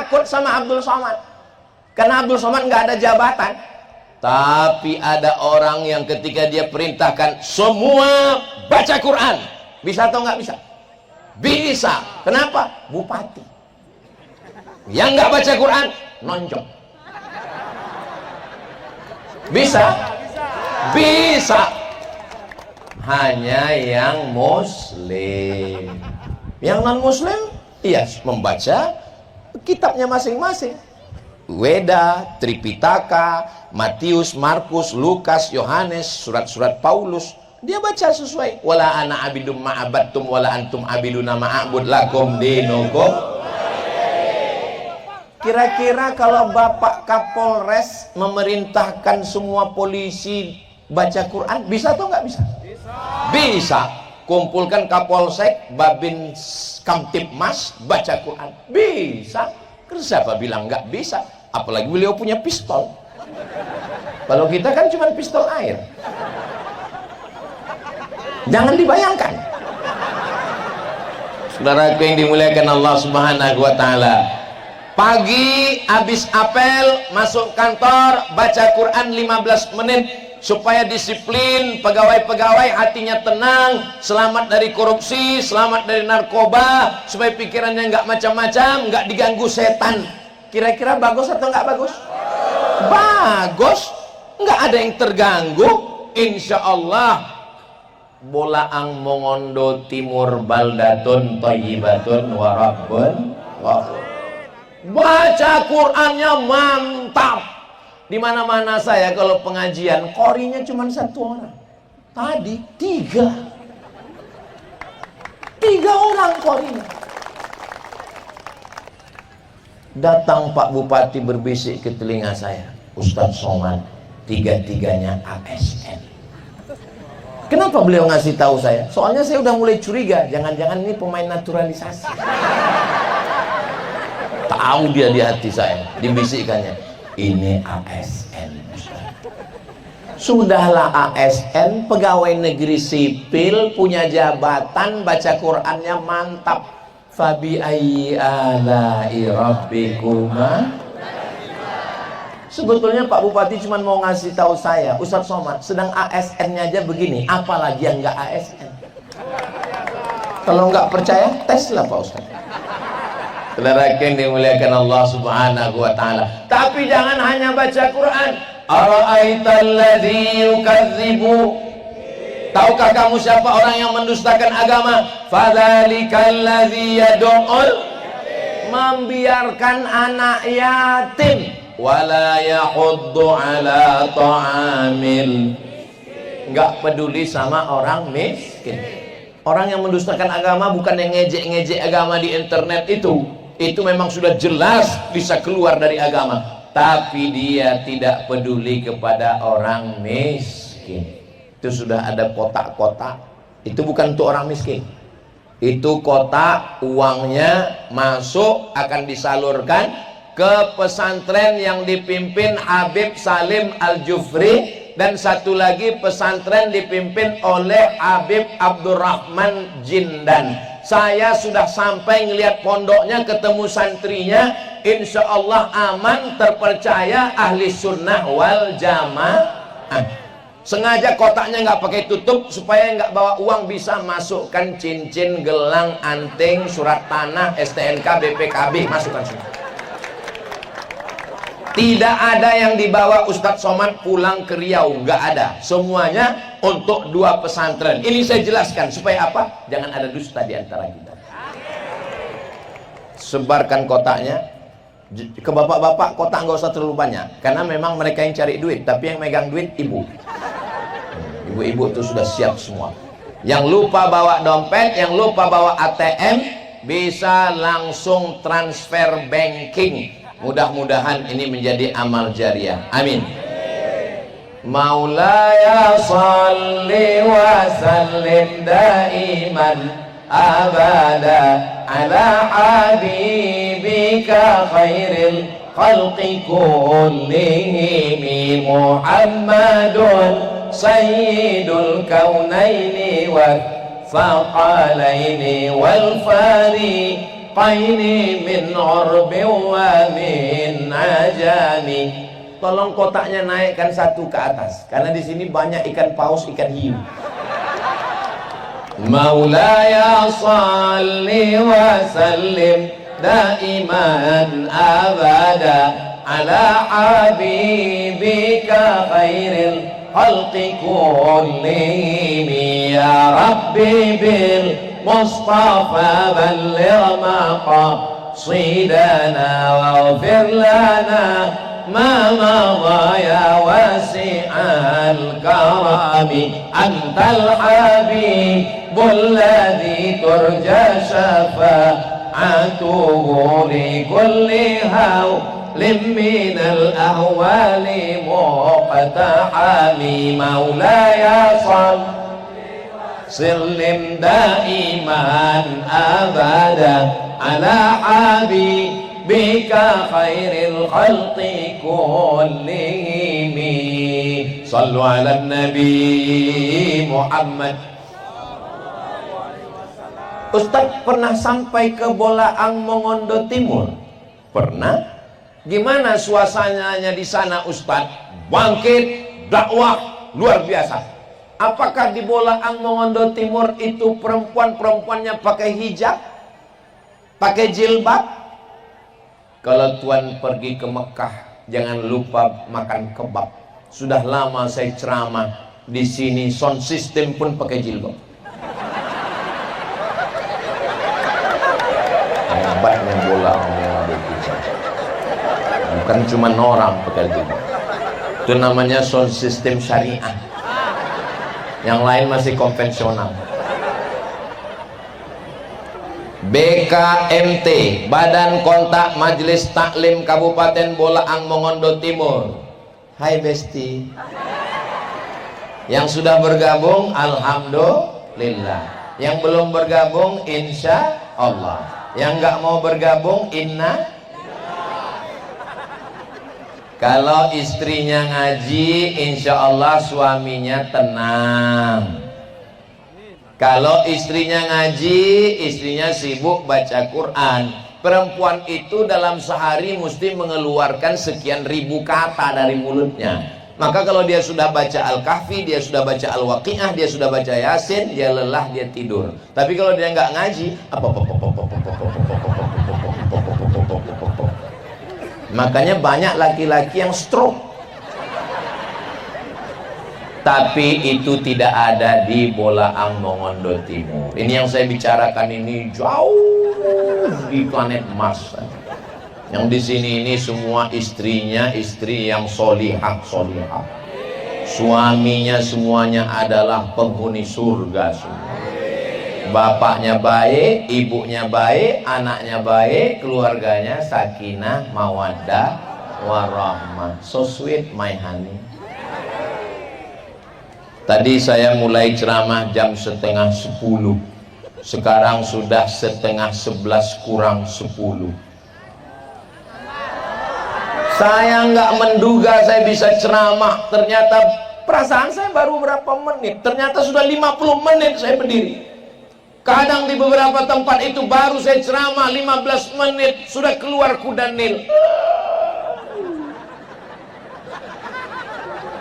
takut sama Abdul Somad karena Abdul Somad nggak ada jabatan. Tapi ada orang yang ketika dia perintahkan semua baca Quran, bisa atau nggak bisa? Bisa. Kenapa? Bupati yang nggak baca Quran nonjok. Bisa? Bisa. Hanya yang muslim. Yang non muslim iya membaca kitabnya masing-masing. Weda, Tripitaka, Matius, Markus, Lukas, Yohanes, surat-surat Paulus, dia baca sesuai. Wala ana abidum ma'abattum wala antum abiduna ma'abud lakum dinukum. Kira-kira kalau Bapak Kapolres memerintahkan semua polisi baca Quran, bisa atau nggak bisa? Bisa. Kumpulkan Kapolsek, Babin Kamtipmas, baca Quran, bisa. Siapa bilang nggak bisa? Apalagi beliau punya pistol. Kalau kita kan cuma pistol air. Jangan dibayangkan. Saudaraku yang dimuliakan Allah Subhanahu wa taala. Pagi habis apel, masuk kantor, baca Quran 15 menit supaya disiplin, pegawai-pegawai hatinya tenang, selamat dari korupsi, selamat dari narkoba, supaya pikirannya nggak macam-macam, nggak diganggu setan. Kira-kira bagus atau nggak bagus? Bagus, nggak ada yang terganggu. Insya Allah bolaang mongondo timur baldatun thayyibatun wa rabbun ghafur. Baca Qurannya mantap. Di mana-mana saya kalau pengajian qorinya cuma satu orang. Tadi tiga orang qorinya. Datang Pak Bupati berbisik ke telinga saya, Ustadz Somad, tiga-tiganya ASN. Kenapa beliau ngasih tahu saya? Soalnya saya udah mulai curiga, jangan-jangan ini pemain naturalisasi. Tahu dia di hati saya, dibisikkannya, ini ASN. Sudahlah ASN, pegawai negeri sipil, punya jabatan, baca Qurannya mantap. Fabi ayyi ala'i rabbikuma. Sebetulnya Pak Bupati cuma mau ngasih tahu saya, Ustadz Somad, sedang ASN-nya aja begini, apalagi yang nggak ASN. Kalau nggak percaya, teslah Pak Ustadz. Saudara yang dimuliakan Allah Subhanahu wa taala. Tapi jangan hanya baca Quran. Ara'aital ladzi yukadzibu. Tahukah kamu siapa orang yang mendustakan agama? Fadzalikal ladzi yad'ul, membiarkan anak yatim, wala yahuddu ala ta'amil, enggak peduli sama orang miskin. Orang yang mendustakan agama bukan yang ngejek-ngejek agama di internet itu memang sudah jelas bisa keluar dari agama, tapi dia tidak peduli kepada orang miskin. Itu sudah ada kotak-kotak, itu bukan untuk orang miskin, itu kotak uangnya masuk akan disalurkan ke pesantren yang dipimpin Habib Salim Al-Jufri, dan satu lagi pesantren dipimpin oleh Habib Abdurrahman Jindan. Saya sudah sampai ngelihat pondoknya, ketemu santrinya, insya Allah aman, terpercaya, ahli sunnah wal jamaah. Sengaja kotaknya nggak pakai tutup supaya nggak bawa uang, bisa masukkan cincin, gelang, anting, surat tanah, STNK, BPKB, masukkan semua. Tidak ada yang dibawa Ustadz Somad pulang ke Riau, nggak ada. Semuanya untuk dua pesantren. Ini saya jelaskan supaya apa? Jangan ada dusta di antara kita. Sebarkan kotaknya ke bapak-bapak, kotak nggak usah terlalu banyak, karena memang mereka yang cari duit, tapi yang megang duit ibu. Ibu-ibu itu sudah siap semua. Yang lupa bawa dompet, yang lupa bawa ATM, bisa langsung transfer banking. Mudah-mudahan ini menjadi amal jariah. Amin. Maulaya salli wa sallim daiman abada ala habibika khairil khalqi kullihim Muhammadun sayyidul kaunaini wal faqalaini wal fari qaini min urbi wa min ajami. Tolong kotaknya naikkan satu ke atas, karena di sini banyak ikan paus, ikan hiu. Maulaya salli wa sallim daiman abada ala habibika khairil khalqi kullihim. Ya Rabbi bil Mustafa balligh maqasidana waghfir lana ma madha ya wasi'al karami. Antal habibul ladzi turja syafa'atuhu li kulli hawlin minal ahwali muqtahami. Maulaya sallim daiman abada ala habibika khairil khalqi kullihim. Sallu ala Nabi Muhammad. Ustaz pernah sampai ke Bolaang Mongondo Timur? Pernah. Gimana suasananya di sana Ustaz? Bangkit, dakwah luar biasa. Apakah di Bolaang Mongondo Timur itu perempuan-perempuannya pakai hijab? Pakai jilbab? Kalau tuan pergi ke Mekah, jangan lupa makan kebab. Sudah lama saya ceramah di sini, sound system pun pakai jilbab. Hebatnya Bolaang Mongondo Timur. Bukan cuma orang pakai jilbab. Itu namanya sound system syariah. Yang lain masih konvensional. BKMT, Badan Kontak Majelis Taklim Kabupaten Bolaang Mongondo Timur. Hai Besti. Yang sudah bergabung alhamdulillah. Yang belum bergabung insya Allah. Yang nggak mau bergabung inna. Kalau istrinya ngaji, insya Allah suaminya tenang. Kalau istrinya ngaji, istrinya sibuk baca Quran. Perempuan itu dalam sehari mesti mengeluarkan sekian ribu kata dari mulutnya. Maka kalau dia sudah baca Al-Kahfi, dia sudah baca Al-Waqi'ah, dia sudah baca Yasin, dia lelah, dia tidur. Tapi kalau dia nggak ngaji, makanya banyak laki-laki yang stroke. Tapi itu tidak ada di Bolaang Mongondo Timur. Ini yang saya bicarakan ini jauh di planet Mars. Yang di sini ini semua istrinya istri yang solihah. Suaminya semuanya adalah penghuni surga semua. Bapaknya baik, ibunya baik, anaknya baik, keluarganya sakinah, mawaddah, warahmah. So sweet my honey. Tadi saya mulai ceramah jam 9:30. Sekarang sudah 10:30 kurang 10. Saya nggak menduga saya bisa ceramah. Ternyata perasaan saya baru berapa menit. Ternyata sudah 50 menit saya berdiri. Kadang di beberapa tempat itu baru saya ceramah 15 menit sudah keluar kuda Nil.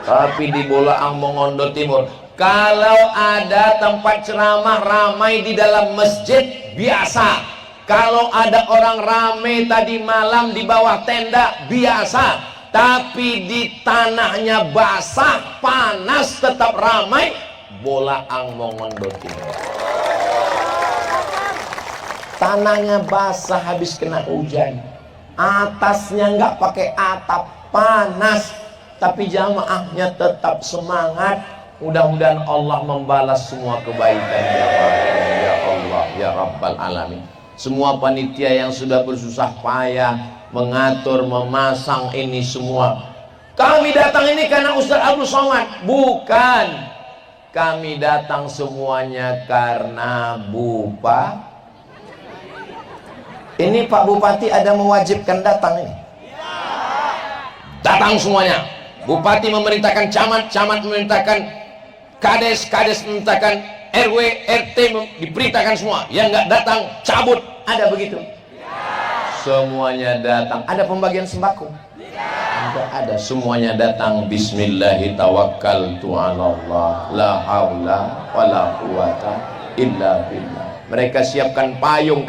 Tapi di Bolaang Mongondo Timur, kalau ada tempat ceramah ramai di dalam masjid, biasa. Kalau ada orang ramai tadi malam di bawah tenda, biasa. Tapi di tanahnya basah, panas, tetap ramai, Bolaang Mongondo Timur. Tanahnya basah habis kena hujan, atasnya nggak pakai atap, panas, tapi jamaahnya tetap semangat. Mudah-mudahan Allah membalas semua kebaikan ya Allah ya Rabbal Alamin. Semua panitia yang sudah bersusah payah mengatur, memasang ini semua. Kami datang ini karena Ustaz Abdul Somad, bukan. Kami datang semuanya karena ini Pak Bupati ada mewajibkan datang ini. Datang semuanya. Bupati memerintahkan camat, camat memerintahkan kades, kades memerintahkan RW, RT, diperintahkan semua. Yang nggak datang cabut, ada begitu. Semuanya datang. Ada pembagian sembako? Tidak ada. Semuanya datang. Bismillahirrahmanirrahim. La haula wala quwata illa billah. Mereka siapkan payung.